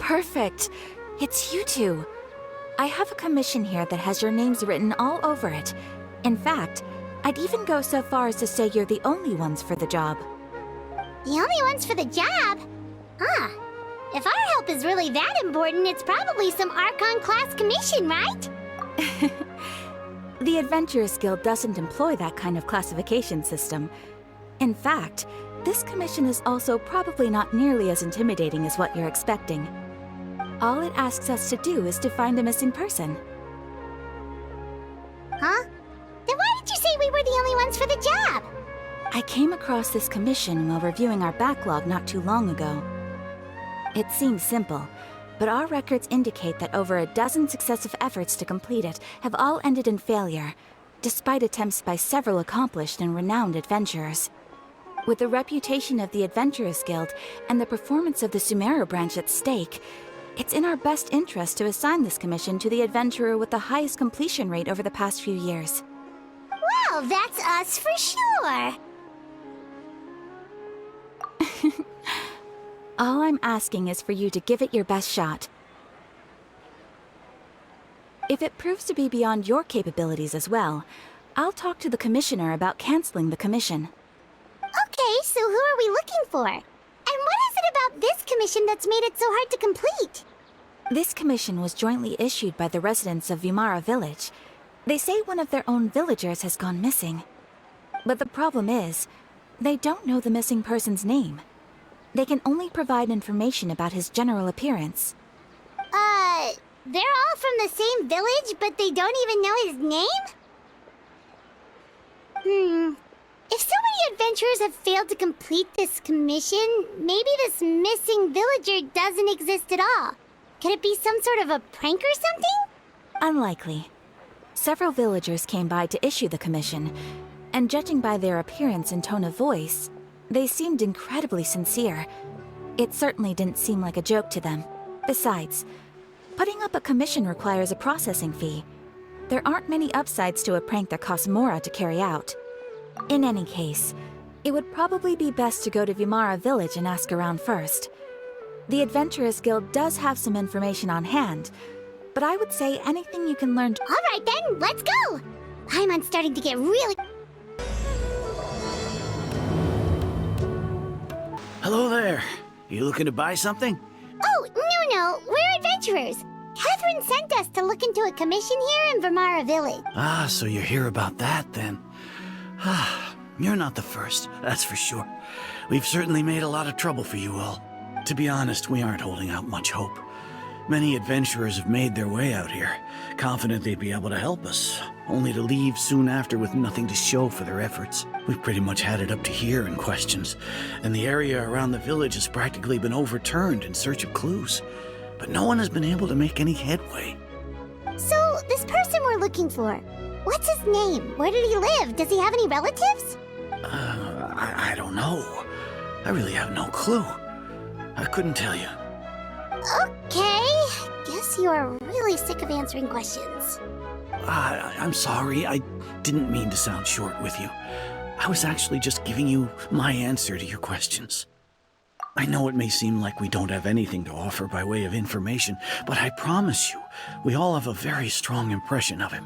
Perfect. It's you two. I have a commission here that has your names written all over it. In fact, I'd even go so far as to say you're the only ones for the job. The only ones for the job? Huh. If our help is really that important, it's probably some Archon class commission, right? The Adventurers Guild doesn't employ that kind of classification system. In fact, this commission is also probably not nearly as intimidating as what you're expecting. All it asks us to do is to find a missing person. Huh? Then why did you say we were the only ones for the job? I came across this commission while reviewing our backlog not too long ago. It seems simple, but our records indicate that over a dozen successive efforts to complete it have all ended in failure, despite attempts by several accomplished and renowned adventurers. With the reputation of the Adventurers Guild and the performance of the Sumeru branch at stake, it's in our best interest to assign this commission to the adventurer with the highest completion rate over the past few years. Well, that's us for sure. All I'm asking is for you to give it your best shot. If it proves to be beyond your capabilities as well, I'll talk to the commissioner about canceling the commission. Okay, so who are we looking for? And what is it about this commission that's made it so hard to complete? This commission was jointly issued by the residents of Vimara Village. They say one of their own villagers has gone missing. But the problem is, they don't know the missing person's name. They can only provide information about his general appearance. They're all from the same village, but they don't even know his name? If so many adventurers have failed to complete this commission, maybe this missing villager doesn't exist at all. Could it be some sort of a prank or something? Unlikely. Several villagers came by to issue the commission, and judging by their appearance and tone of voice, they seemed incredibly sincere. It certainly didn't seem like a joke to them. Besides, putting up a commission requires a processing fee. There aren't many upsides to a prank that costs Mora to carry out. In any case, it would probably be best to go to Vimara Village and ask around first. The Adventurers Guild does have some information on hand, but I would say anything you can learn. All right then, let's go! Paimon's starting to get really... Hello there. You looking to buy something? Oh, no, we're adventurers. Catherine sent us to look into a commission here in Vimara Village. Ah, so you're here about that then. Ah, you're not the first, that's for sure. We've certainly made a lot of trouble for you all. To be honest, we aren't holding out much hope. Many adventurers have made their way out here, confident they'd be able to help us, only to leave soon after with nothing to show for their efforts. We've pretty much had it up to here in questions, and the area around the village has practically been overturned in search of clues. But no one has been able to make any headway. So, this person we're looking for, what's his name? Where did he live? Does he have any relatives? I don't know. I really have no clue. I couldn't tell you. Okay, guess you are really sick of answering questions. I'm sorry, I didn't mean to sound short with you. I was actually just giving you my answer to your questions. I know it may seem like we don't have anything to offer by way of information, but I promise you, we all have a very strong impression of him.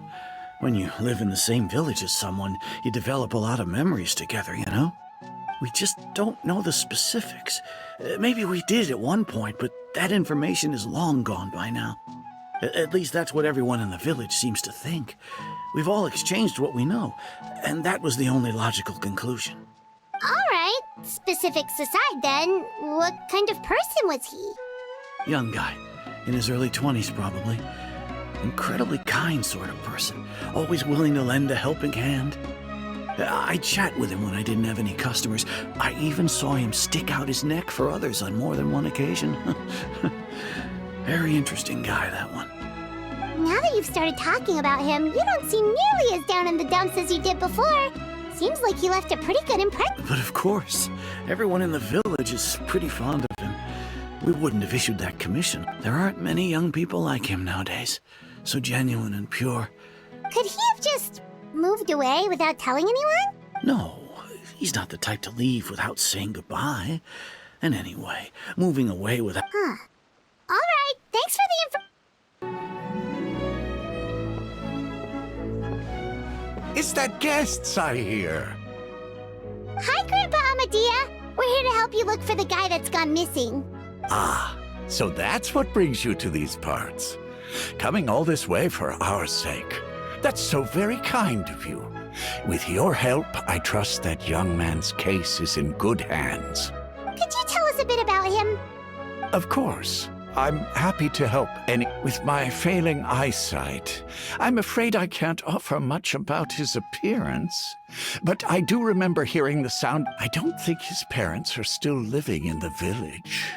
When you live in the same village as someone, you develop a lot of memories together, you know? We just don't know the specifics. Maybe we did at one point, but that information is long gone by now. At least that's what everyone in the village seems to think. We've all exchanged what we know, and that was the only logical conclusion. All right, specifics aside then, what kind of person was he? Young guy, in his early 20s probably. Incredibly kind sort of person, always willing to lend a helping hand. I'd chat with him when I didn't have any customers. I even saw him stick out his neck for others on more than one occasion. Very interesting guy, that one. Now that you've started talking about him, you don't seem nearly as down in the dumps as you did before. Seems like he left a pretty good impression. But of course, everyone in the village is pretty fond of him. We wouldn't have issued that commission. There aren't many young people like him nowadays. So genuine and pure. Could he have just moved away without telling anyone? No, he's not the type to leave without saying goodbye. And anyway, moving away without... Alright, thanks for the info. It's that guests I hear. Hi, Grandpa Amadea. We're here to help you look for the guy that's gone missing. Ah, so that's what brings you to these parts. Coming all this way for our sake. That's so very kind of you. With your help, I trust that young man's case is in good hands. Could you tell us a bit about him? Of course. I'm happy to help with my failing eyesight. I'm afraid I can't offer much about his appearance. But I do remember hearing the sound. I don't think his parents are still living in the village.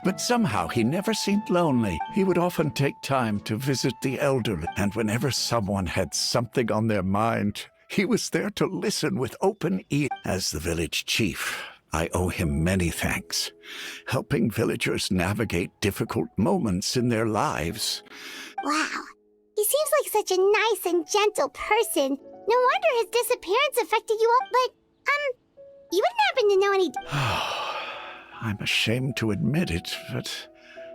But somehow he never seemed lonely. He would often take time to visit the elderly. And whenever someone had something on their mind, he was there to listen with open ear. As the village chief, I owe him many thanks, helping villagers navigate difficult moments in their lives. Wow. He seems like such a nice and gentle person. No wonder his disappearance affected you all, but, you wouldn't happen to know any... I'm ashamed to admit it, but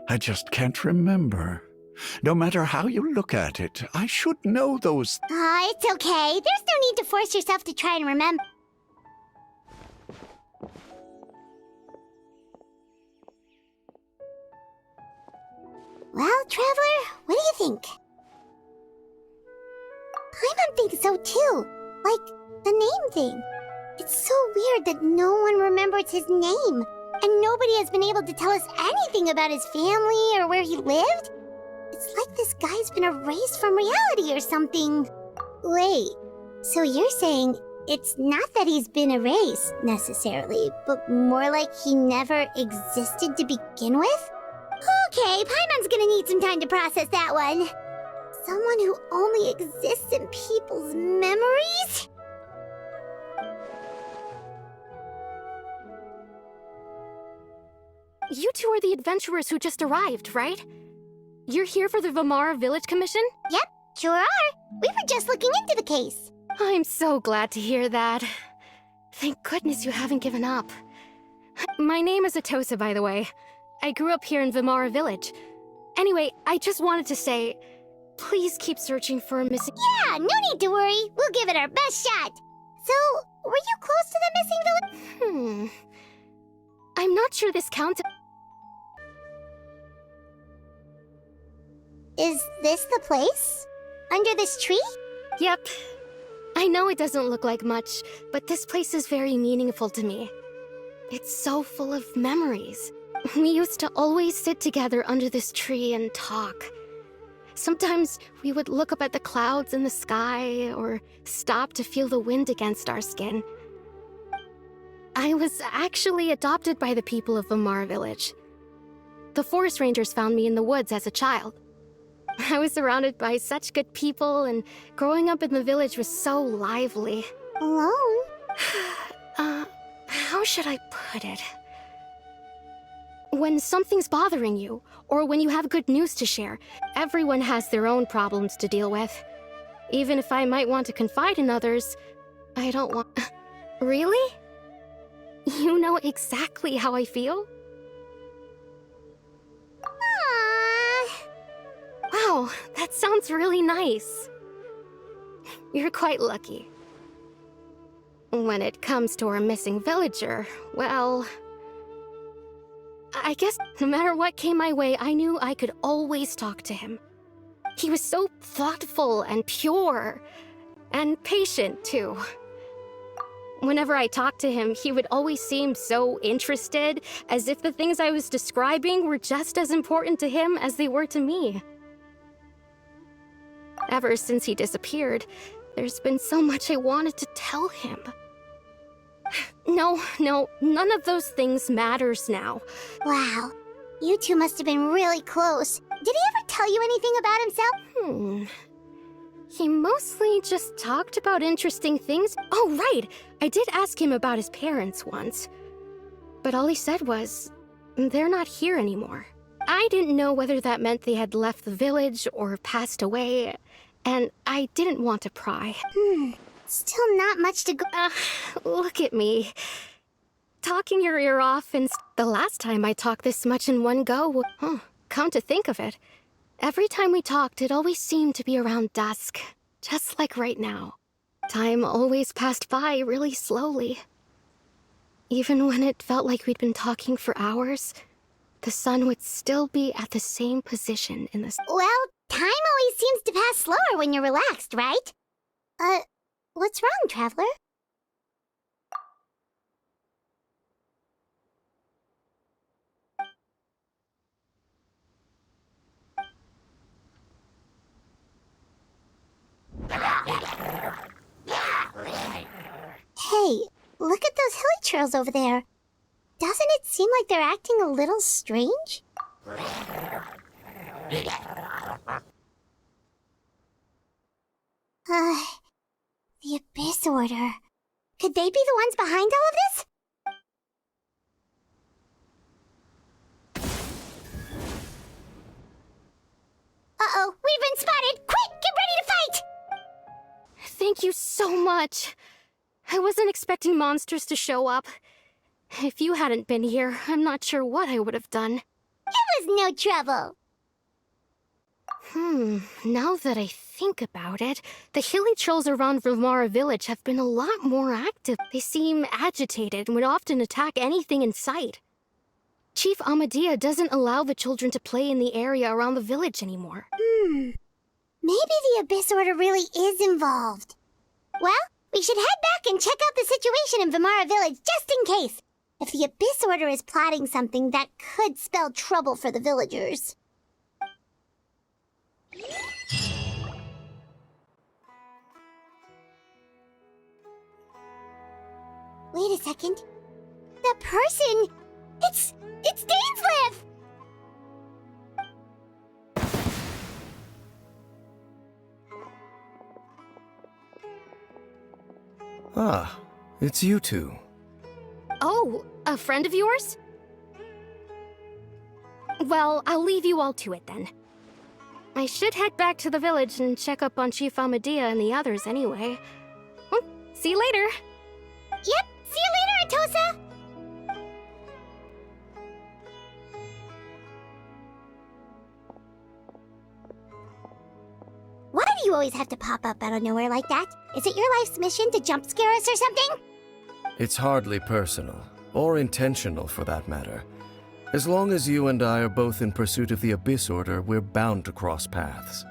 I just can't remember. No matter how you look at it, I should know those... It's okay. There's no need to force yourself to try and remember. Well, Traveler, what do you think? Paimon thinks so too. Like, the name thing. It's so weird that no one remembers his name. And nobody has been able to tell us anything about his family or where he lived. It's like this guy's been erased from reality or something. Wait, so you're saying it's not that he's been erased, necessarily, but more like he never existed to begin with? Okay, Paimon's gonna need some time to process that one. Someone who only exists in people's memories? You two are the adventurers who just arrived, right? You're here for the Vamara Village Commission? Yep, sure are. We were just looking into the case. I'm so glad to hear that. Thank goodness you haven't given up. My name is Atosa, by the way. I grew up here in Vamara Village. Anyway, I just wanted to say, please keep searching for a missing... Yeah, no need to worry. We'll give it our best shot. So, were you close to the missing village? I'm not sure this counts... Is this the place? Under this tree? Yep. I know it doesn't look like much, but this place is very meaningful to me. It's so full of memories. We used to always sit together under this tree and talk. Sometimes we would look up at the clouds in the sky, or stop to feel the wind against our skin. I was actually adopted by the people of Vamara Village. The forest rangers found me in the woods as a child. I was surrounded by such good people, and growing up in the village was so lively. Alone? How should I put it? When something's bothering you, or when you have good news to share, everyone has their own problems to deal with. Even if I might want to confide in others, I don't want... Really? You know exactly how I feel? Wow, that sounds really nice. You're quite lucky. When it comes to our missing villager, well... I guess no matter what came my way, I knew I could always talk to him. He was so thoughtful and pure, and patient, too. Whenever I talked to him, he would always seem so interested, as if the things I was describing were just as important to him as they were to me. Ever since he disappeared, there's been so much I wanted to tell him. No, none of those things matters now. Wow, you two must have been really close. Did he ever tell you anything about himself? He mostly just talked about interesting things. Oh, right! I did ask him about his parents once. But all he said was, they're not here anymore. I didn't know whether that meant they had left the village or passed away, and I didn't want to pry. Still not much to go... Look at me. Talking your ear off, and the last time I talked this much in one go... Come to think of it, every time we talked, it always seemed to be around dusk, just like right now. Time always passed by really slowly. Even when it felt like we'd been talking for hours, the sun would still be at the same position in the... Well, time always seems to pass slower when you're relaxed, right? What's wrong, Traveler? Hey, look at those hilly trails over there. Doesn't it seem like they're acting a little strange? The Abyss Order. Could they be the ones behind all of this? Uh-oh, we've been spotted! Quick, get ready to fight! Thank you so much. I wasn't expecting monsters to show up. If you hadn't been here, I'm not sure what I would have done. It was no trouble. Now that I think about it, the hilly trolls around Vilmara village have been a lot more active. They seem agitated and would often attack anything in sight. Chief Amadea doesn't allow the children to play in the area around the village anymore. Maybe the Abyss Order really is involved. Well, we should head back and check out the situation in Vilmara village just in case. If the Abyss Order is plotting something that could spell trouble for the villagers. Wait a second. That person... It's Dainsleif! Ah, it's you two. Oh, a friend of yours? Well, I'll leave you all to it then. I should head back to the village and check up on Chief Amadea and the others anyway. Well, see you later. Yep, see you later, Atosa! Why do you always have to pop up out of nowhere like that? Is it your life's mission to jump scare us or something? It's hardly personal, or intentional for that matter. As long as you and I are both in pursuit of the Abyss Order, we're bound to cross paths.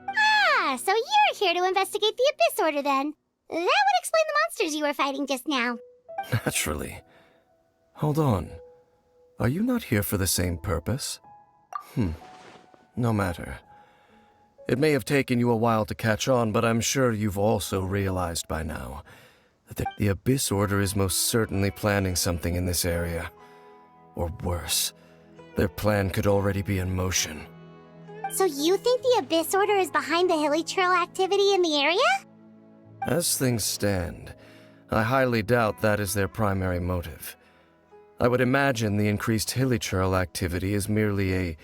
Ah, so you're here to investigate the Abyss Order then. That would explain the monsters you were fighting just now. Naturally. Hold on. Are you not here for the same purpose? No matter. It may have taken you a while to catch on, but I'm sure you've also realized by now that the Abyss Order is most certainly planning something in this area. Or worse, their plan could already be in motion. So you think the Abyss Order is behind the hilly trail activity in the area? As things stand, I highly doubt that is their primary motive. I would imagine the increased hilly trail activity is merely a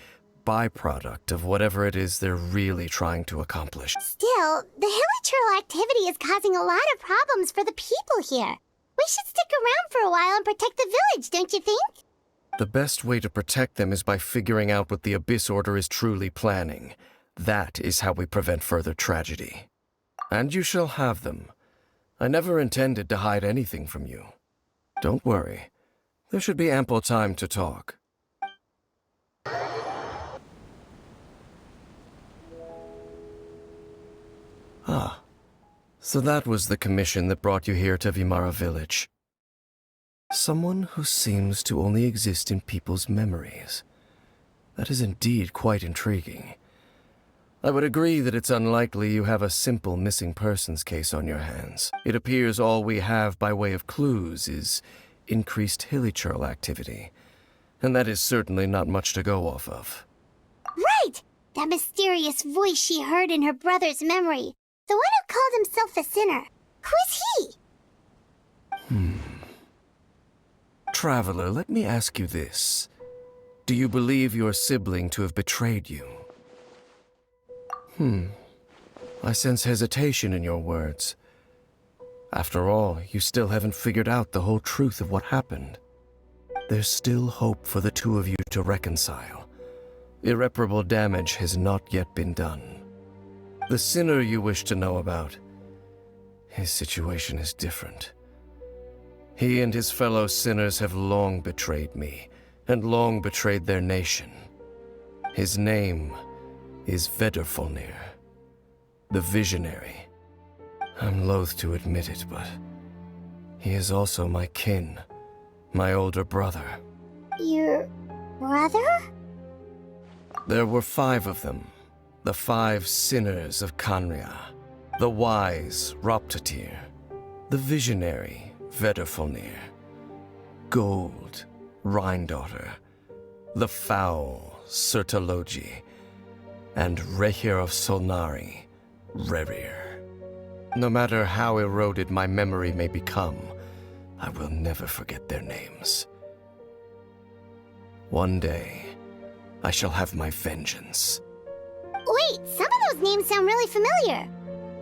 byproduct of whatever it is they're really trying to accomplish. Still, the hilly trail activity is causing a lot of problems for the people here. We should stick around for a while and protect the village, don't you think? The best way to protect them is by figuring out what the Abyss Order is truly planning. That is how we prevent further tragedy. And you shall have them. I never intended to hide anything from you. Don't worry. There should be ample time to talk. Ah, so that was the commission that brought you here to Vilmara village. Someone who seems to only exist in people's memories. That is indeed quite intriguing. I would agree that it's unlikely you have a simple missing persons case on your hands. It appears all we have by way of clues is increased hilly trail activity, and that is certainly not much to go off of. Right! That mysterious voice she heard in her brother's memory. The one who called himself a sinner. Who is he? Traveler, let me ask you this. Do you believe your sibling to have betrayed you? I sense hesitation in your words. After all, you still haven't figured out the whole truth of what happened. There's still hope for the two of you to reconcile. Irreparable damage has not yet been done. The sinner you wish to know about, his situation is different. He and his fellow sinners have long betrayed me, and long betrayed their nation. His name is Vedrfolnir, the Visionary. I'm loath to admit it, but he is also my kin, my older brother. Your brother? There were 5 of them, the 5 sinners of Khaenri'ah. The wise Roptatyr, the visionary Vedrfolnir, Gold Rhine-daughter, the foul Sertologi, and Rehir of Solnari, Rerir. No matter how eroded my memory may become, I will never forget their names. One day, I shall have my vengeance. Wait, some of those names sound really familiar.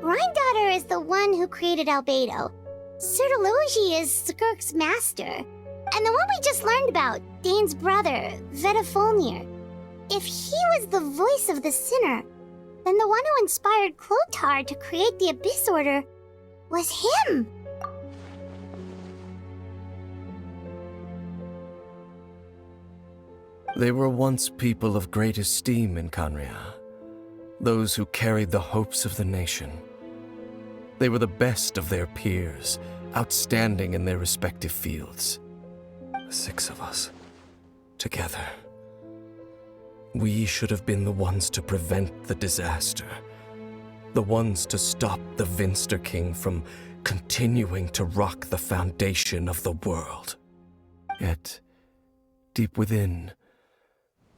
Rhine-daughter is the one who created Albedo. Sertologi is Skirk's master. And the one we just learned about, Dane's brother, Vedrfolnir. If he was the voice of the sinner, then the one who inspired Clothar to create the Abyss Order was him. They were once people of great esteem in Khaenri'ah, those who carried the hopes of the nation. They were the best of their peers, outstanding in their respective fields. 6 of us, together. We should have been the ones to prevent the disaster, the ones to stop the Vinster King from continuing to rock the foundation of the world. Yet, deep within,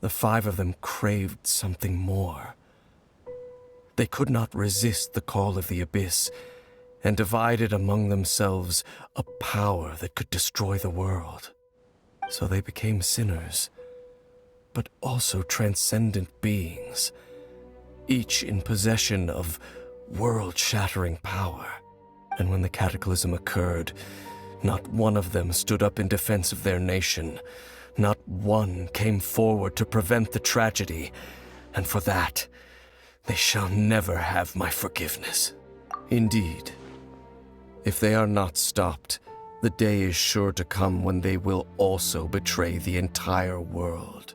the 5 of them craved something more. They could not resist the call of the Abyss, and divided among themselves a power that could destroy the world. So they became sinners, but also transcendent beings, each in possession of world-shattering power. And when the cataclysm occurred, not one of them stood up in defense of their nation. Not one came forward to prevent the tragedy, and for that, they shall never have my forgiveness. Indeed, if they are not stopped, the day is sure to come when they will also betray the entire world.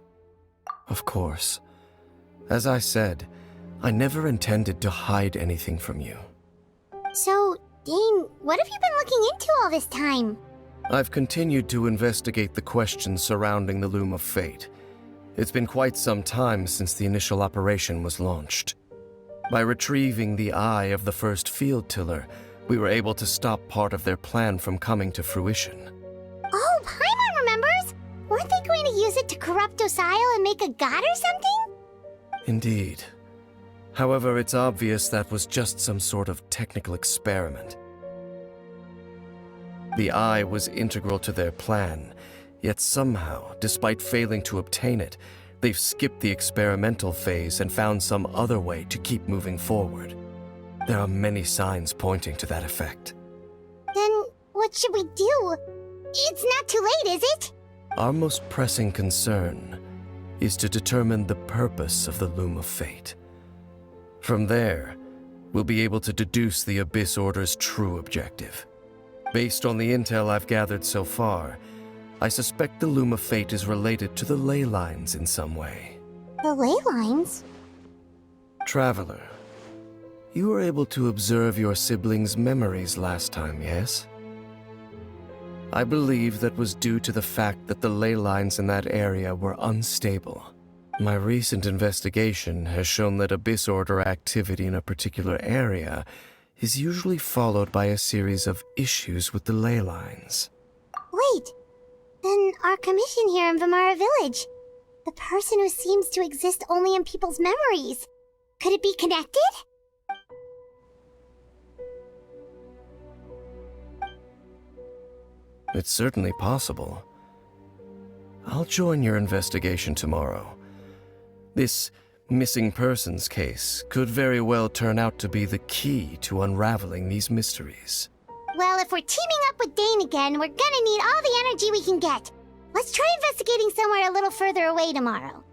Of course, as I said, I never intended to hide anything from you. So, Dane, what have you been looking into all this time? I've continued to investigate the questions surrounding the Loom of Fate. It's been quite some time since the initial operation was launched. By retrieving the eye of the first field tiller, we were able to stop part of their plan from coming to fruition. Oh, Paimon remembers! Weren't they going to use it to corrupt Osial and make a god or something? Indeed. However, it's obvious that was just some sort of technical experiment. The eye was integral to their plan, yet somehow, despite failing to obtain it, they've skipped the experimental phase and found some other way to keep moving forward. There are many signs pointing to that effect. Then, what should we do? It's not too late, is it? Our most pressing concern is to determine the purpose of the Loom of Fate. From there, we'll be able to deduce the Abyss Order's true objective. Based on the intel I've gathered so far, I suspect the Loom of Fate is related to the ley lines in some way. The ley lines? Traveler, you were able to observe your siblings' memories last time, yes? I believe that was due to the fact that the ley lines in that area were unstable. My recent investigation has shown that Abyss Order activity in a particular area is usually followed by a series of issues with the ley lines. Wait, then our commission here in Vimara Village, the person who seems to exist only in people's memories, could it be connected? It's certainly possible. I'll join your investigation tomorrow. This missing persons case could very well turn out to be the key to unraveling these mysteries. Well, if we're teaming up with Dane again, we're gonna need all the energy we can get. Let's try investigating somewhere a little further away tomorrow.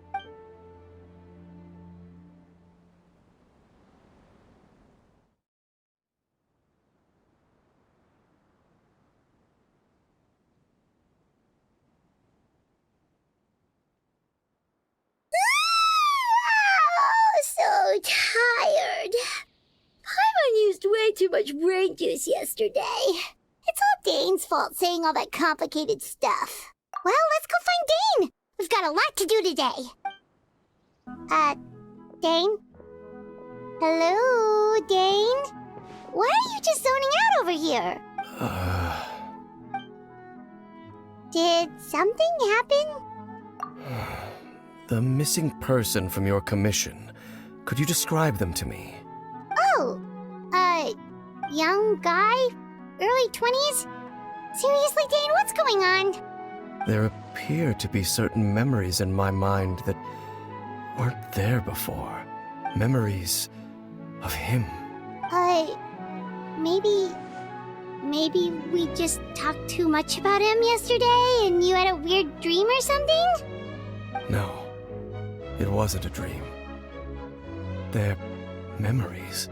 tired. Paimon used way too much brain juice yesterday. It's all Dane's fault saying all that complicated stuff. Well, let's go find Dane. We've got a lot to do today. Dane? Hello, Dane? Why are you just zoning out over here? Did something happen? The missing person from your commission. Could you describe them to me? Oh, young guy? Early 20s? Seriously, Dane, what's going on? There appear to be certain memories in my mind that weren't there before. Memories of him. Maybe we just talked too much about him yesterday and you had a weird dream or something? No, it wasn't a dream. They're memories.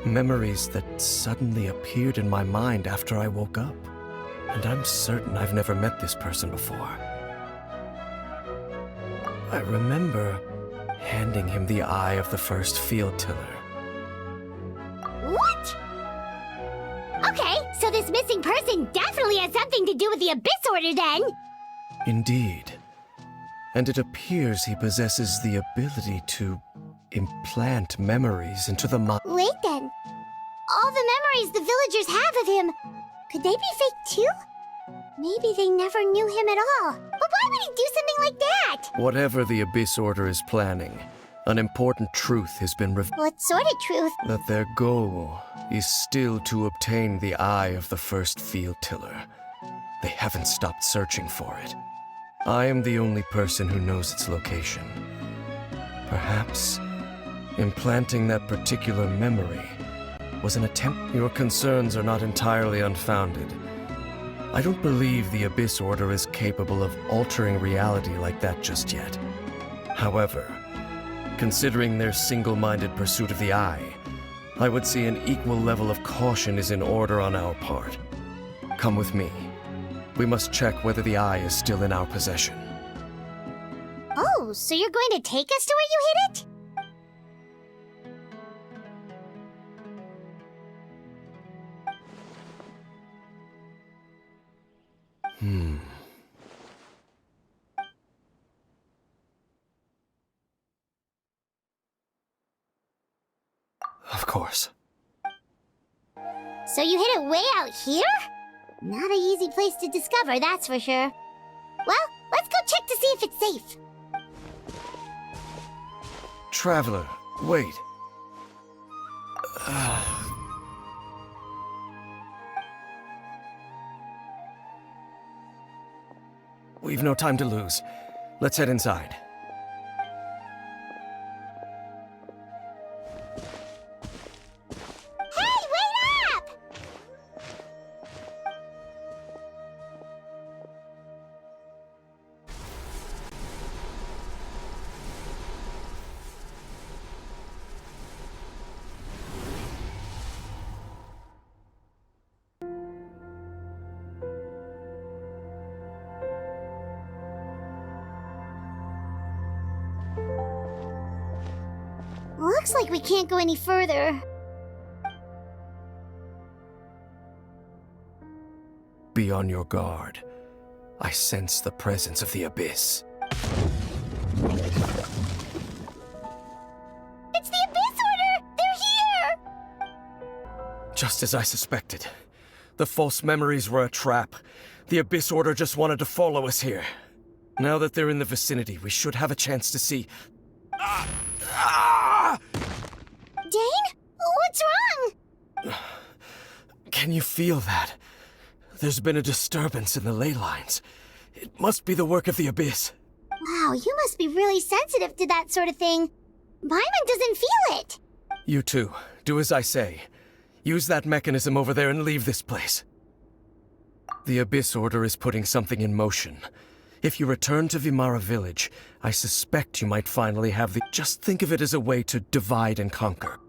Memories that suddenly appeared in my mind after I woke up. And I'm certain I've never met this person before. I remember handing him the eye of the first field tiller. What? Okay, so this missing person definitely has something to do with the Abyss Order then! Indeed. And it appears he possesses the ability to implant memories into the mind. Wait then. All the memories the villagers have of him, could they be fake too? Maybe they never knew him at all. But why would he do something like that? Whatever the Abyss Order is planning, an important truth has been revealed. What sort of truth? That their goal is still to obtain the eye of the first field tiller. They haven't stopped searching for it. I am the only person who knows its location. Perhaps implanting that particular memory was an attempt. Your concerns are not entirely unfounded. I don't believe the Abyss Order is capable of altering reality like that just yet. However, considering their single-minded pursuit of the eye, I would say an equal level of caution is in order on our part. Come with me. We must check whether the eye is still in our possession. Oh, so you're going to take us to where you hid it? Of course. So you hid it way out here? Not an easy place to discover, that's for sure. Well, let's go check to see if it's safe. Traveler, wait. We've no time to lose. Let's head inside. Hey, wait up! Looks like we can't go any further. Be on your guard. I sense the presence of the Abyss. It's the Abyss Order! They're here! Just as I suspected. The false memories were a trap. The Abyss Order just wanted to follow us here. Now that they're in the vicinity, we should have a chance to see... Dane? What's wrong? Can you feel that? There's been a disturbance in the ley lines. It must be the work of the Abyss. Wow, you must be really sensitive to that sort of thing. Paimon doesn't feel it. You too. Do as I say. Use that mechanism over there and leave this place. The Abyss Order is putting something in motion. If you return to Vimara Village, I suspect you might finally have the... Just think of it as a way to divide and conquer.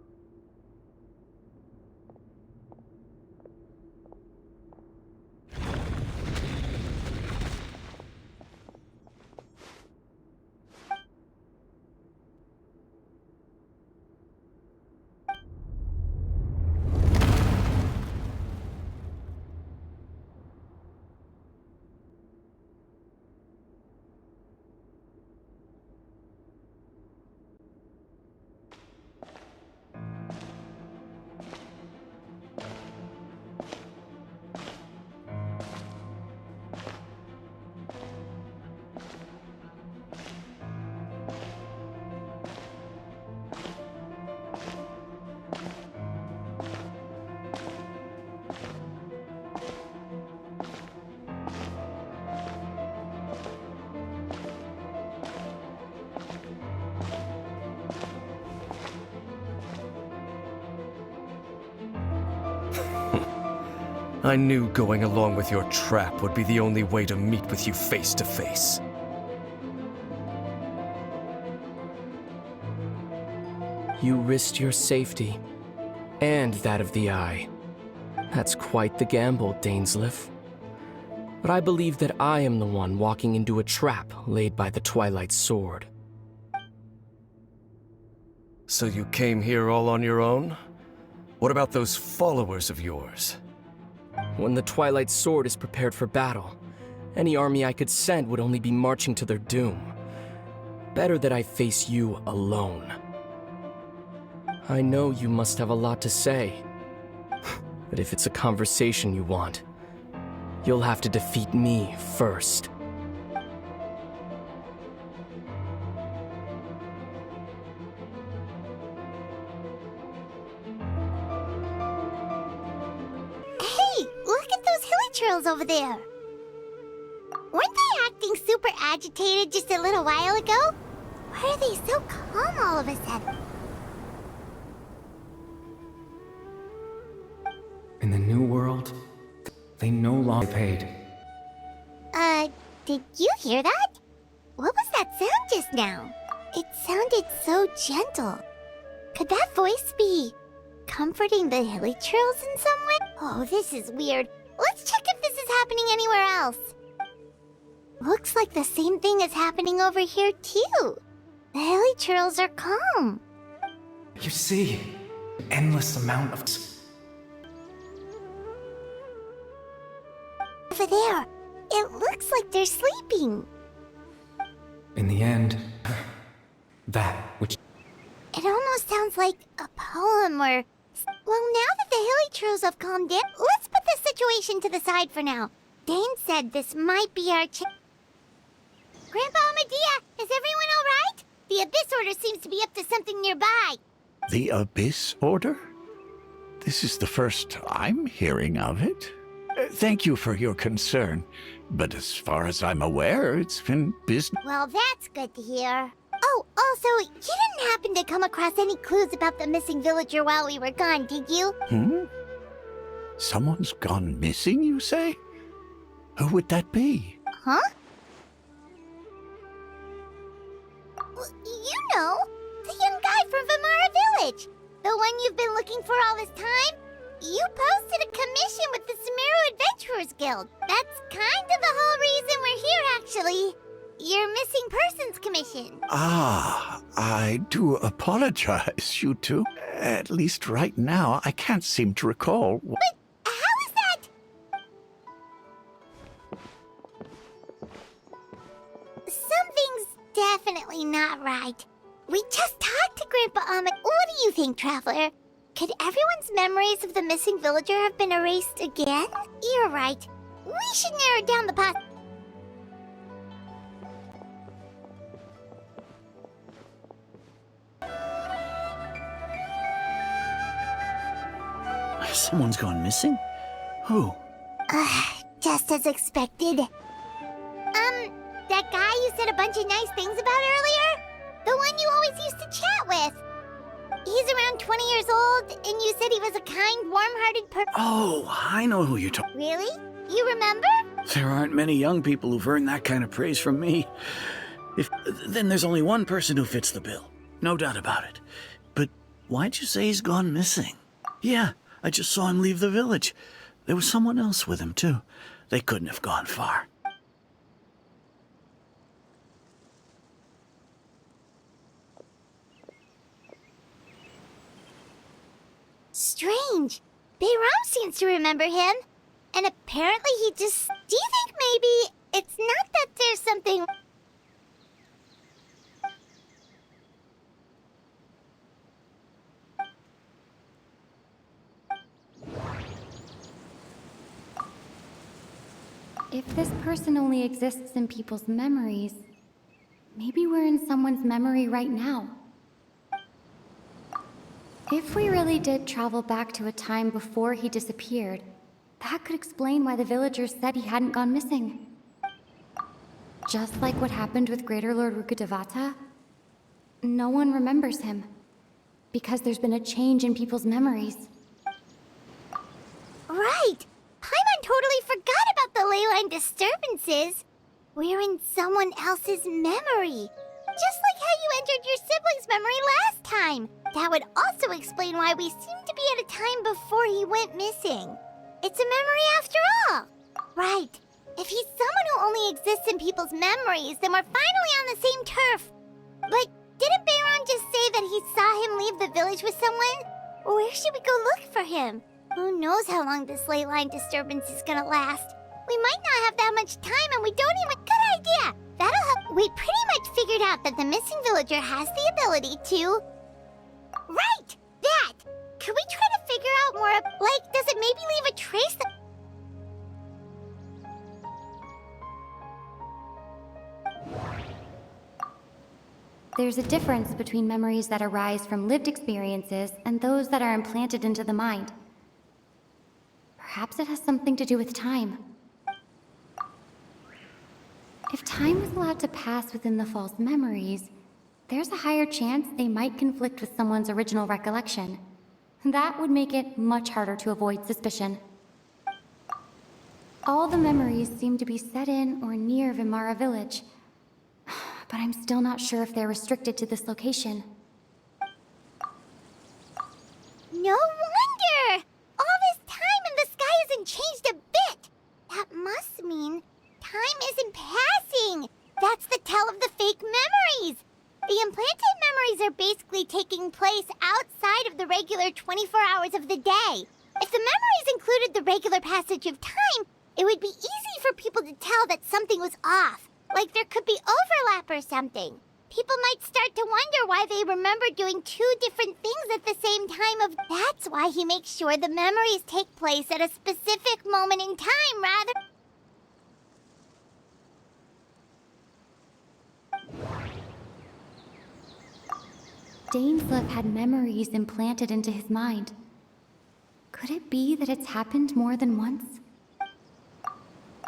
I knew going along with your trap would be the only way to meet with you face to face. You risked your safety, and that of the Eye. That's quite the gamble, Dainsleif. But I believe that I am the one walking into a trap laid by the Twilight Sword. So you came here all on your own? What about those followers of yours? When the Twilight Sword is prepared for battle, any army I could send would only be marching to their doom. Better that I face you alone. I know you must have a lot to say. But if it's a conversation you want, you'll have to defeat me first. Hey, look at those hilly trails over there. Weren't they acting super agitated just a little while ago? Why are they so calm all of a sudden? In the new world, they no longer paid. Did you hear that? What was that sound just now? It sounded so gentle. Could that voice be comforting the hilly trails in some way? Oh, this is weird. Let's check if this is happening anywhere else. Looks like the same thing is happening over here, too. The hilly trails are calm. You see, an endless amount of... Over there, it looks like they're sleeping. In the end, that which... It almost sounds like a poem or... Well, now that the hilly trails have calmed down, let's put this situation to the side for now. Dane said this might be our chance. Grandpa Medea, is everyone all right? The Abyss Order seems to be up to something nearby. The Abyss Order? This is the first I'm hearing of it. Thank you for your concern, but as far as I'm aware, it's been business. Well, that's good to hear. Oh, also, you didn't happen to come across any clues about the missing villager while we were gone, did you? Someone's gone missing, you say? Who would that be? Huh? Well, you know, the young guy from Vimara Village. The one you've been looking for all this time. You posted a commission with the Sumeru Adventurers Guild. That's kind of the whole reason we're here, actually. Your missing persons commission. Ah, I do apologize, you two. At least right now, I can't seem to recall. But how is that? Something's definitely not right. We just talked to Grandpa Ahmed. What do you think, Traveler? Could everyone's memories of the missing villager have been erased again? You're right. We should narrow down the path. Someone's gone missing? Who? Just as expected. That guy you said a bunch of nice things about earlier? The one you always used to chat with. He's around 20 years old, and you said he was a kind, warm-hearted person. Oh, I know who you're talking. Really? You remember? There aren't many young people who've earned that kind of praise from me. Then there's only one person who fits the bill. No doubt about it. But why'd you say he's gone missing? Yeah, I just saw him leave the village. There was someone else with him, too. They couldn't have gone far. Strange. Bayram seems to remember him. And apparently he just... Do you think maybe it's not that there's something... If this person only exists in people's memories, maybe we're in someone's memory right now. If we really did travel back to a time before he disappeared, that could explain why the villagers said he hadn't gone missing. Just like what happened with Greater Lord Rukkhadevata, no one remembers him, because there's been a change in people's memories. Right! Paimon line disturbances, we're in someone else's memory. Just like how you entered your sibling's memory last time. That would also explain why we seem to be at a time before he went missing. It's a memory after all. Right. If he's someone who only exists in people's memories, then we're finally on the same turf. But didn't Bayron just say that he saw him leave the village with someone? Where should we go look for him? Who knows how long this ley line disturbance is gonna last? We might not have that much time and we don't even... Good idea! That'll help. We pretty much figured out that the missing villager has the ability to... Right! That! Could we try to figure out more... Like, does it maybe leave a trace that... There's a difference between memories that arise from lived experiences and those that are implanted into the mind. Perhaps it has something to do with time. If time was allowed to pass within the false memories, there's a higher chance they might conflict with someone's original recollection. That would make it much harder to avoid suspicion. All the memories seem to be set in or near Vimara village, but I'm still not sure if they're restricted to this location. No wonder! All this time and the sky hasn't changed a bit! That must mean time isn't passing! That's the tell of the fake memories! The implanted memories are basically taking place outside of the regular 24 hours of the day. If the memories included the regular passage of time, it would be easy for people to tell that something was off. Like there could be overlap or something. People might start to wonder why they remember doing two different things at the same time of... That's why he makes sure the memories take place at a specific moment in time rather... Dainsleif had memories implanted into his mind. Could it be that it's happened more than once?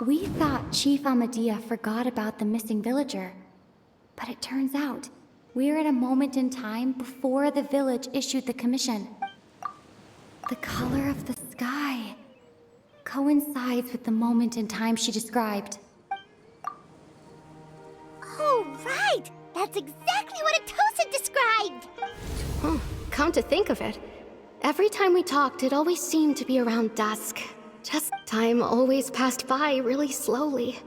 We thought Chief Amadea forgot about the missing villager, but it turns out we're at a moment in time before the village issued the commission. The color of the sky coincides with the moment in time she described. Oh, right! That's exactly what Atosa described! Come to think of it, every time we talked, it always seemed to be around dusk. Just time always passed by really slowly.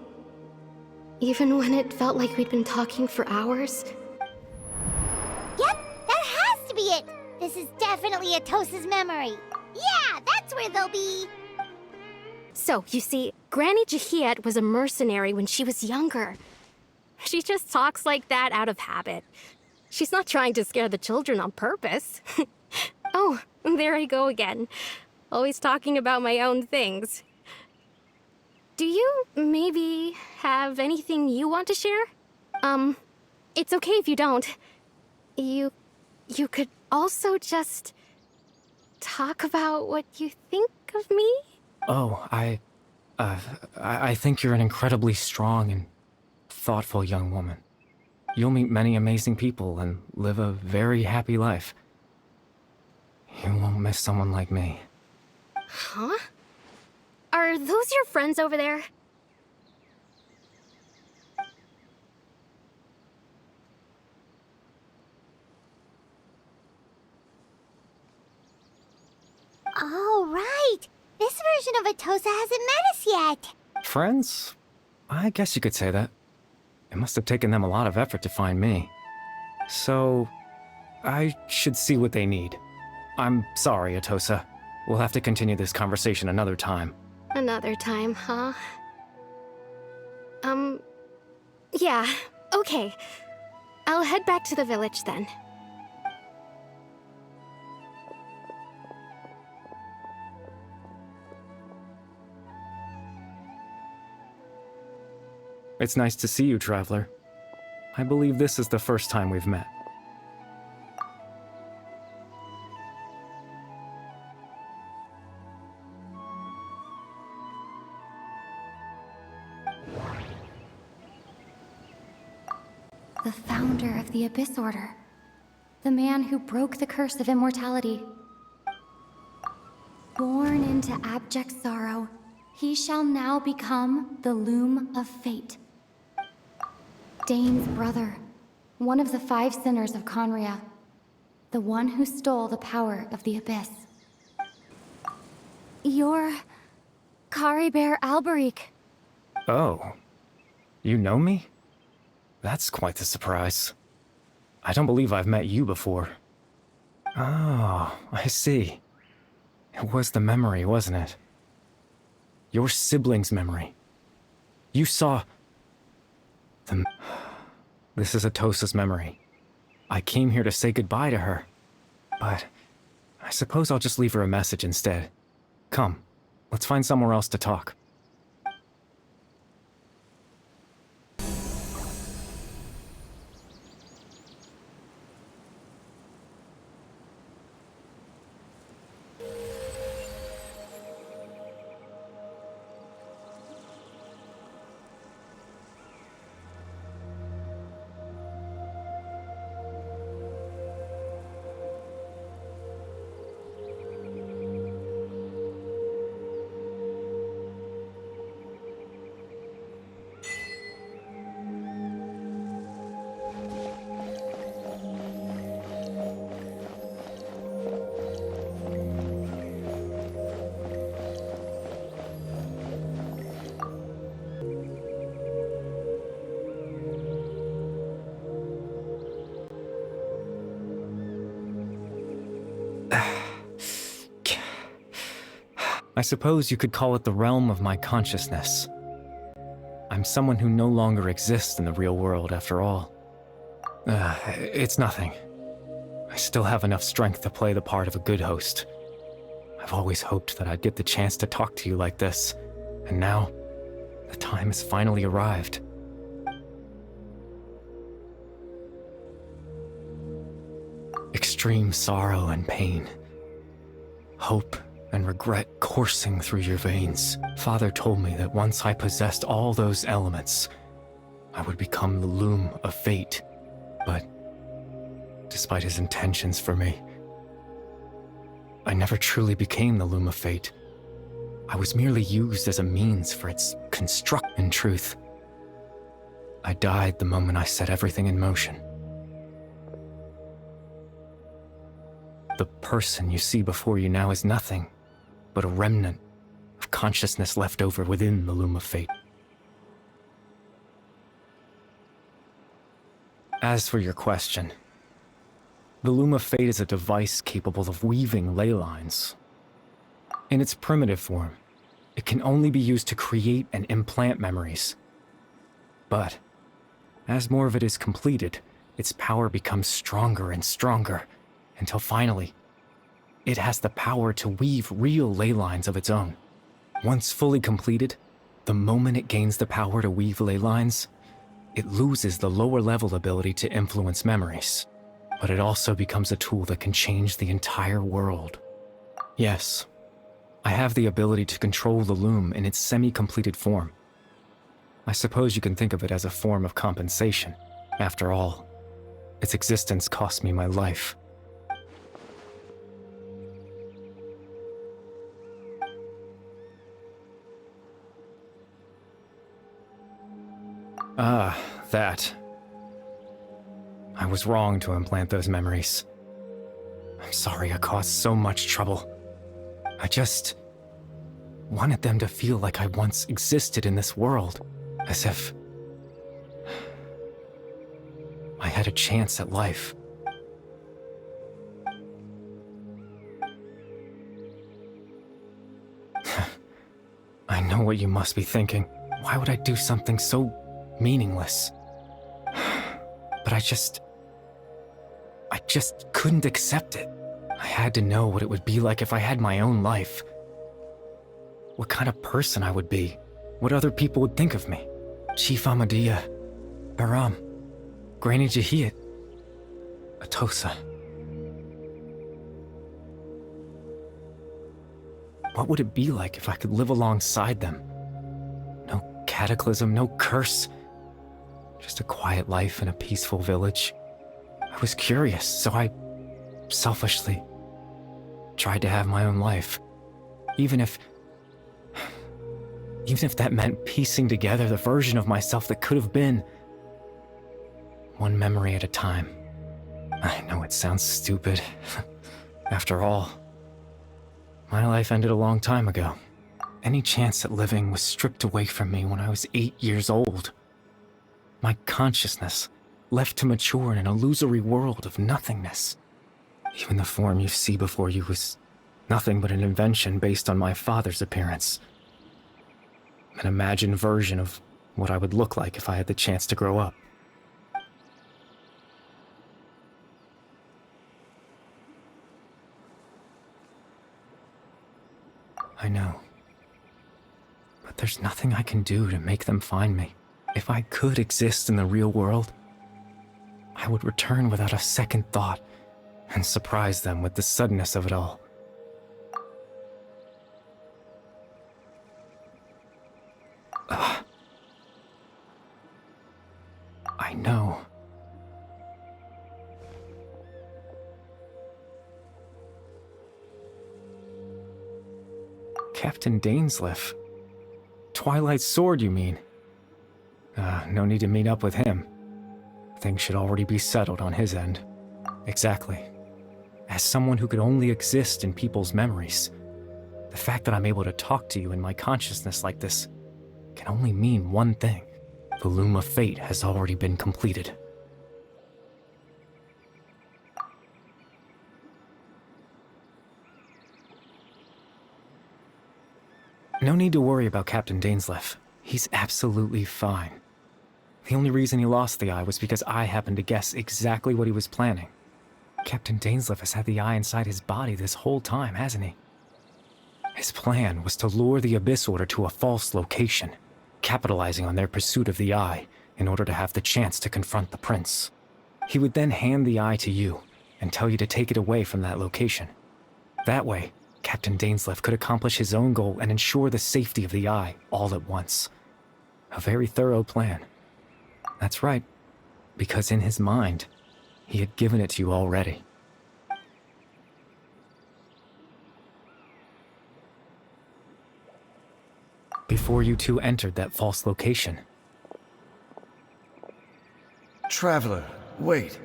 Even when it felt like we'd been talking for hours. Yep, that has to be it! This is definitely Atosa's memory. Yeah, that's where they'll be! So, you see, Granny Jahiet was a mercenary when she was younger. She just talks like that out of habit. She's not trying to scare the children on purpose. Oh, there I go again. Always talking about my own things. Do you maybe have anything you want to share? It's okay if you don't. You could also just talk about what you think of me? Oh, I think you're an incredibly strong and thoughtful young woman. You'll meet many amazing people and live a very happy life. You won't miss someone like me. Huh? Are those your friends over there? Oh, right! This version of Atosa hasn't met us yet! Friends? I guess you could say that. It must have taken them a lot of effort to find me. So, I should see what they need. I'm sorry, Atosa. We'll have to continue this conversation another time. Another time, huh? Yeah, okay. I'll head back to the village then. It's nice to see you, Traveler. I believe this is the first time we've met. The founder of the Abyss Order. The man who broke the curse of immortality. Born into abject sorrow, He shall now become the Loom of Fate. Dane's brother, one of the 5 sinners of Conria, the one who stole the power of the Abyss. You're Caribert Alberic. Oh. You know me? That's quite the surprise. I don't believe I've met you before. Oh, I see. It was the memory, wasn't it? Your sibling's memory. You saw... This is Atosa's memory. I came here to say goodbye to her. But I suppose I'll just leave her a message instead. Come, let's find somewhere else to talk. I suppose you could call it the realm of my consciousness. I'm someone who no longer exists in the real world, after all. It's nothing. I still have enough strength to play the part of a good host. I've always hoped that I'd get the chance to talk to you like this, and now, the time has finally arrived. Extreme sorrow and pain. Hope and regret coursing through your veins. Father told me that once I possessed all those elements, I would become the Loom of Fate. But despite his intentions for me, I never truly became the Loom of Fate. I was merely used as a means for its construct. In truth, I died the moment I set everything in motion. The person you see before you now is nothing but a remnant of consciousness left over within the Loom of Fate. As for your question, the Loom of Fate is a device capable of weaving ley lines. In its primitive form, it can only be used to create and implant memories. But as more of it is completed, its power becomes stronger and stronger, until finally, it has the power to weave real ley lines of its own. Once fully completed, the moment it gains the power to weave ley lines, it loses the lower-level ability to influence memories. But it also becomes a tool that can change the entire world. Yes, I have the ability to control the Loom in its semi-completed form. I suppose you can think of it as a form of compensation. After all, its existence cost me my life. Ah, that. I was wrong to implant those memories. I'm sorry I caused so much trouble. I just wanted them to feel like I once existed in this world, as if I had a chance at life. I know what you must be thinking. Why would I do something so meaningless? But I just couldn't accept it. I had to know what it would be like if I had my own life. What kind of person I would be. What other people would think of me. Chief Ahmadiyya, Baram, Granny Jahiyat, Atosa. What would it be like if I could live alongside them? No cataclysm, no curse. Just a quiet life in a peaceful village. I was curious, so I selfishly tried to have my own life. Even if Even if that meant piecing together the version of myself that could have been. One memory at a time. I know it sounds stupid. After all, my life ended a long time ago. Any chance at living was stripped away from me when I was 8 years old. My consciousness left to mature in an illusory world of nothingness. Even the form you see before you was nothing but an invention based on my father's appearance. An imagined version of what I would look like if I had the chance to grow up. I know. But there's nothing I can do to make them find me. If I could exist in the real world, I would return without a second thought and surprise them with the suddenness of it all. I know. Captain Dainsleif. Twilight's sword, you mean? No need to meet up with him. Things should already be settled on his end. Exactly. As someone who could only exist in people's memories, the fact that I'm able to talk to you in my consciousness like this can only mean one thing. The Loom of Fate has already been completed. No need to worry about Captain Dainsleif. He's absolutely fine. The only reason he lost the eye was because I happened to guess exactly what he was planning. Captain Dainsleif has had the eye inside his body this whole time, hasn't he? His plan was to lure the Abyss Order to a false location, capitalizing on their pursuit of the eye in order to have the chance to confront the prince. He would then hand the eye to you and tell you to take it away from that location. That way, Captain Dainsleif could accomplish his own goal and ensure the safety of the eye all at once. A very thorough plan. That's right, because in his mind, he had given it to you already. Before you two entered that false location. Traveler, wait.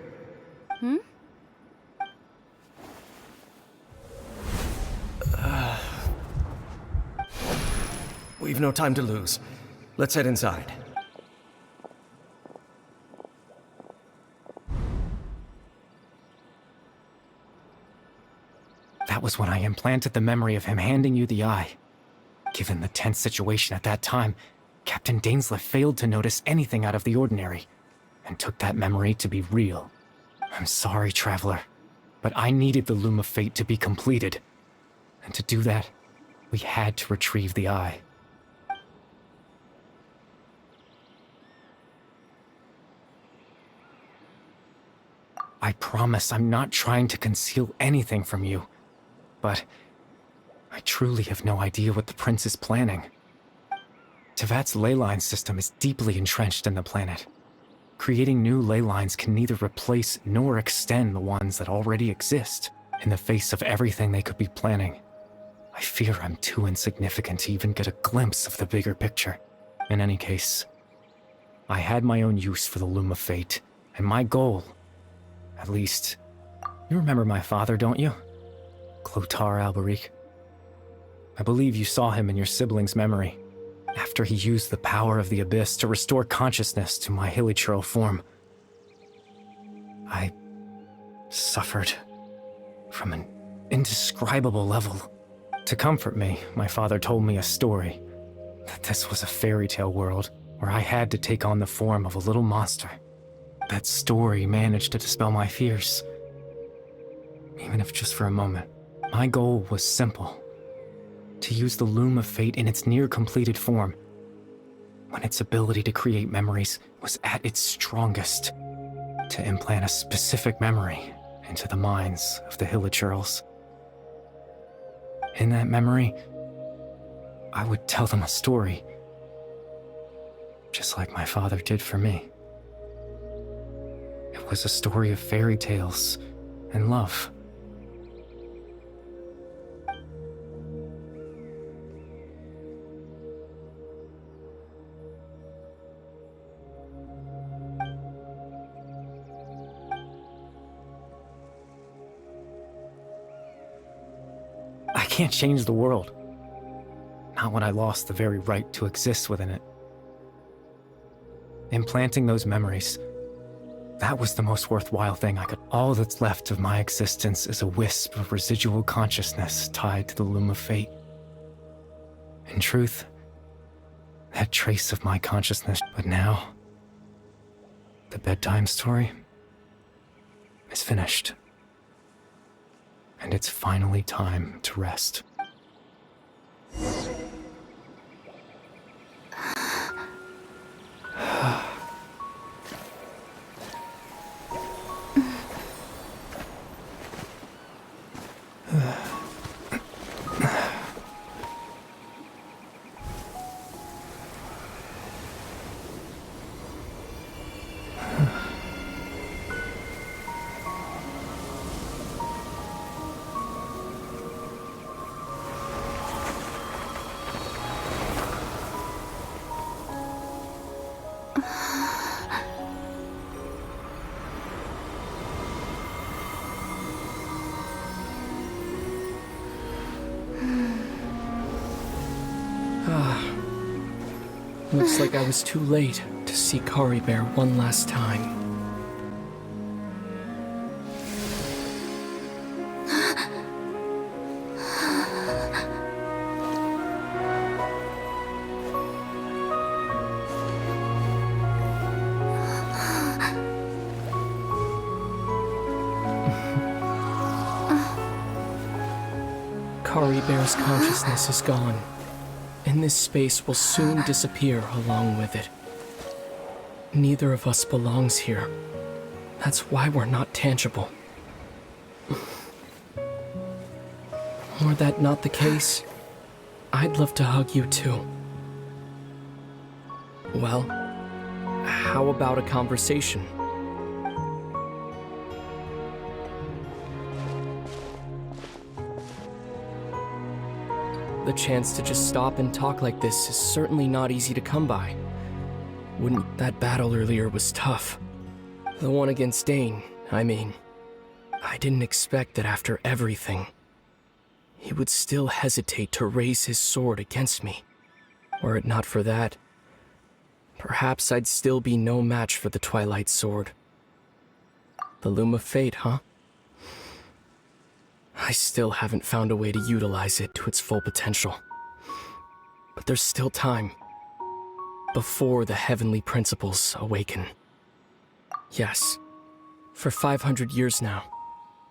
We've no time to lose. Let's head inside. That was when I implanted the memory of him handing you the eye. Given the tense situation at that time, Captain Dainsleif failed to notice anything out of the ordinary, and took that memory to be real. I'm sorry, Traveler, but I needed the Loom of Fate to be completed. And to do that, we had to retrieve the eye. I promise I'm not trying to conceal anything from you, but I truly have no idea what the prince is planning. Tevat's ley line system is deeply entrenched in the planet. Creating new ley lines can neither replace nor extend the ones that already exist. In the face of everything they could be planning, I fear I'm too insignificant to even get a glimpse of the bigger picture. In any case, I had my own use for the Loom of Fate, and my goal, at least, you remember my father, don't you? Clotar Alberic. I believe you saw him in your sibling's memory, after he used the power of the Abyss to restore consciousness to my hilichurl form. I suffered from an indescribable level. To comfort me, my father told me a story, that this was a fairy tale world where I had to take on the form of a little monster. That story managed to dispel my fears, even if just for a moment. My goal was simple: to use the Loom of Fate in its near-completed form, when its ability to create memories was at its strongest, to implant a specific memory into the minds of the hilichurls. In that memory, I would tell them a story, just like my father did for me. It was a story of fairy tales and love. can't change the world. Not when I lost the very right to exist within it. Implanting those memories, that was the most worthwhile thing I could. All that's left of my existence is a wisp of residual consciousness tied to the loom of fate. In truth, that trace of my consciousness. But now, the bedtime story is finished. And it's finally time to rest. Looks like I was too late to see Kari Bear one last time. Kari Bear's consciousness is gone, and this space will soon disappear along with it. Neither of us belongs here. That's why we're not tangible. Were that not the case, I'd love to hug you too. Well, how about a conversation? The chance to just stop and talk like this is certainly not easy to come by. That battle earlier was tough. The one against Dane, I mean. I didn't expect that after everything, he would still hesitate to raise his sword against me. Were it not for that, perhaps I'd still be no match for the Twilight Sword. The Loom of Fate, huh? I still haven't found a way to utilize it to its full potential. But there's still time. Before the heavenly principles awaken. Yes, for 500 years now,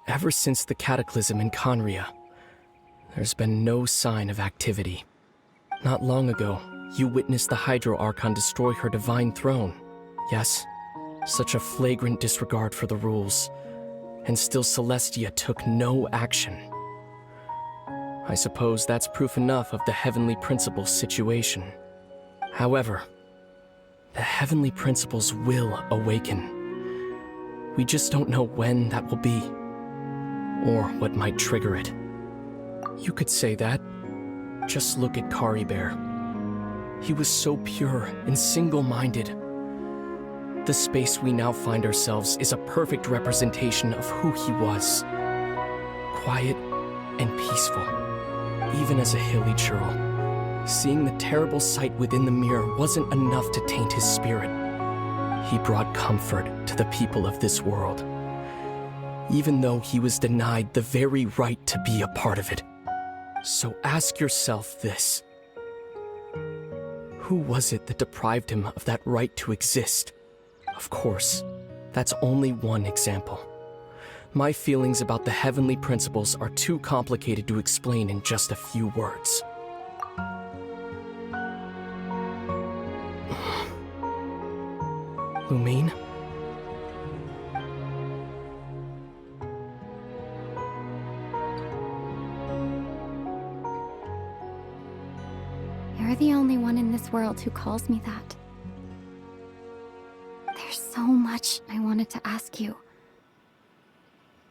ever since the cataclysm in Conria, there's been no sign of activity. Not long ago, you witnessed the Hydro Archon destroy her divine throne. Yes, such a flagrant disregard for the rules. And still Celestia took no action. I suppose that's proof enough of the Heavenly Principles situation. However, the Heavenly Principles will awaken. We just don't know when that will be, or what might trigger it. You could say that. Just look at Kari Bear. He was so pure and single-minded. The space we now find ourselves is a perfect representation of who he was. Quiet and peaceful, even as a hilly churl. Seeing the terrible sight within the mirror wasn't enough to taint his spirit. He brought comfort to the people of this world, even though he was denied the very right to be a part of it. So ask yourself this. Who was it that deprived him of that right to exist? Of course, that's only one example. My feelings about the heavenly principles are too complicated to explain in just a few words. Lumine? You're the only one in this world who calls me that. There's so much I wanted to ask you.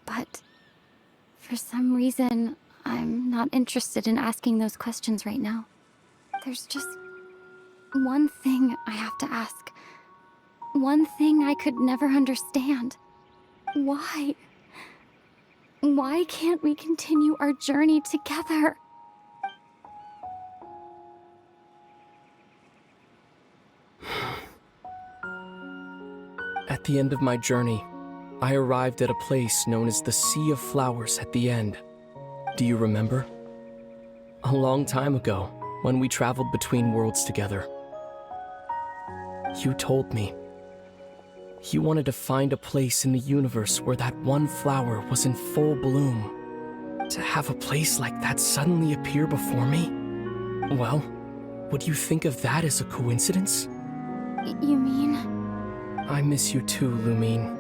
But for some reason, I'm not interested in asking those questions right now. There's just one thing I have to ask. One thing I could never understand. Why? Why can't we continue our journey together? At the end of my journey, I arrived at a place known as the Sea of Flowers at the end. Do you remember? A long time ago, when we traveled between worlds together. You told me. You wanted to find a place in the universe where that one flower was in full bloom. To have a place like that suddenly appear before me? Well, would you think of that as a coincidence? You mean? I miss you too, Lumine.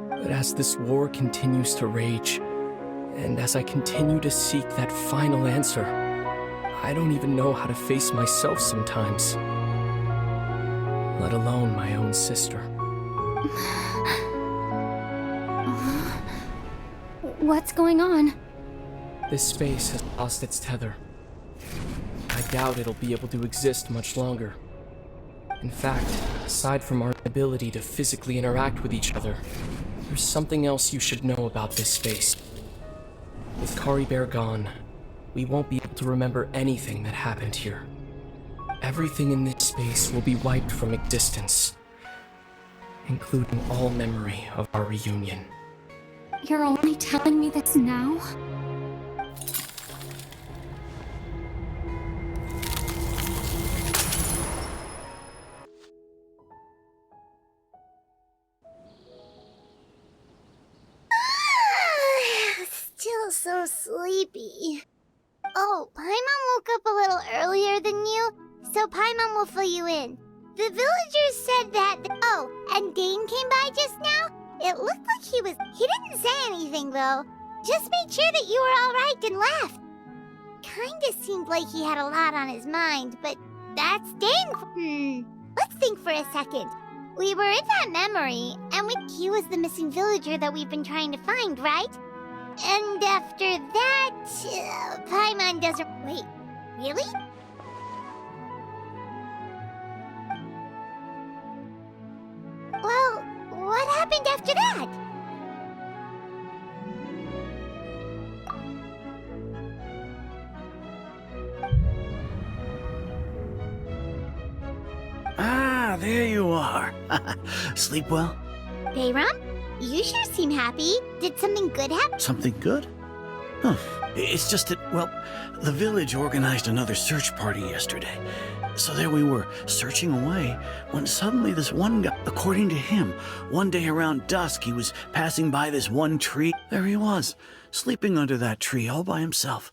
But as this war continues to rage, and as I continue to seek that final answer, I don't even know how to face myself sometimes. Let alone my own sister. What's going on? This space has lost its tether. I doubt it'll be able to exist much longer. In fact, aside from our ability to physically interact with each other, there's something else you should know about this space. With Caribert gone, we won't be able to remember anything that happened here. Everything in this space will be wiped from existence, including all memory of our reunion. You're only telling me this now? Still so sleepy. Oh, Paimon woke up a little earlier than you, so Paimon will fill you in. The villagers said that... Oh, and Dane came by just now? It looked like he didn't say anything, though. Just made sure that you were alright and left. Kinda seemed like he had a lot on his mind, but that's Dane. Let's think for a second. We were in that memory, and he was the missing villager that we've been trying to find, right? And after that, Paimon doesn't... Wait, really? Well, what happened after that? Ah, there you are. Sleep well? Bayram? You sure seem happy. Did something good happen? Something good? Huh. It's just that, well, the village organized another search party yesterday. So there we were, searching away, when suddenly this one guy, according to him, one day around dusk, he was passing by this one tree. There he was, sleeping under that tree all by himself.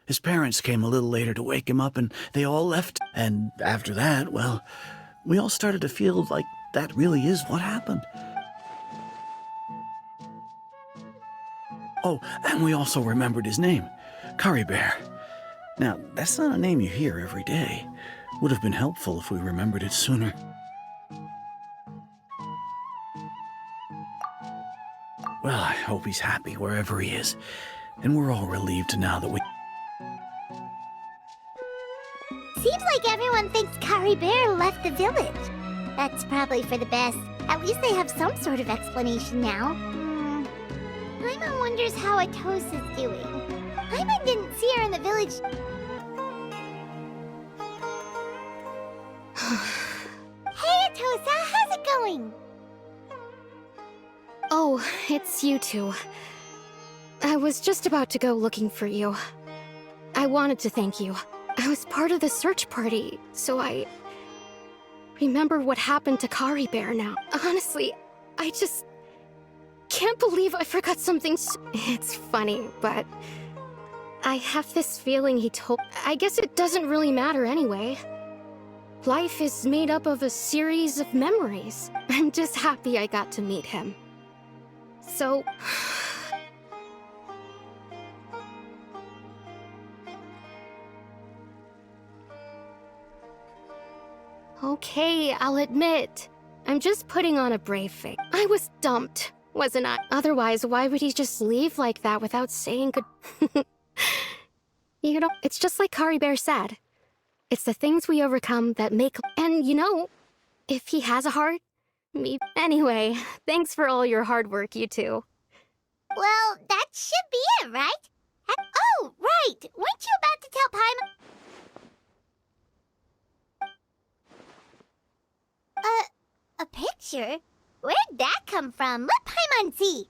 His parents came a little later to wake him up, and they all left. And after that, well, we all started to feel like that really is what happened. Oh, and we also remembered his name, Caribert. Now, that's not a name you hear every day. Would have been helpful if we remembered it sooner. Well, I hope he's happy wherever he is, and we're all relieved now that we... Seems like everyone thinks Caribert left the village. That's probably for the best. At least they have some sort of explanation now. Paimon wonders how Atos is doing. Paimon didn't see her in the village. Hey, Atosa, how's it going? Oh, it's you two. I was just about to go looking for you. I wanted to thank you. I was part of the search party, so I remember what happened to Caribert now. Honestly, I just can't believe I forgot something It's funny, but I have this feeling he told... I guess it doesn't really matter anyway. Life is made up of a series of memories. I'm just happy I got to meet him. So... Okay, I'll admit. I'm just putting on a brave face. I was dumped, wasn't I? Otherwise, why would he just leave like that without saying good... You know, it's just like Caribert said. It's the things we overcome that make... And, you know, if he has a heart, me... Anyway, thanks for all your hard work, you two. Well, that should be it, right? Oh, right! Weren't you about to tell Paimon? A picture? Where'd that come from? Let Paimon see.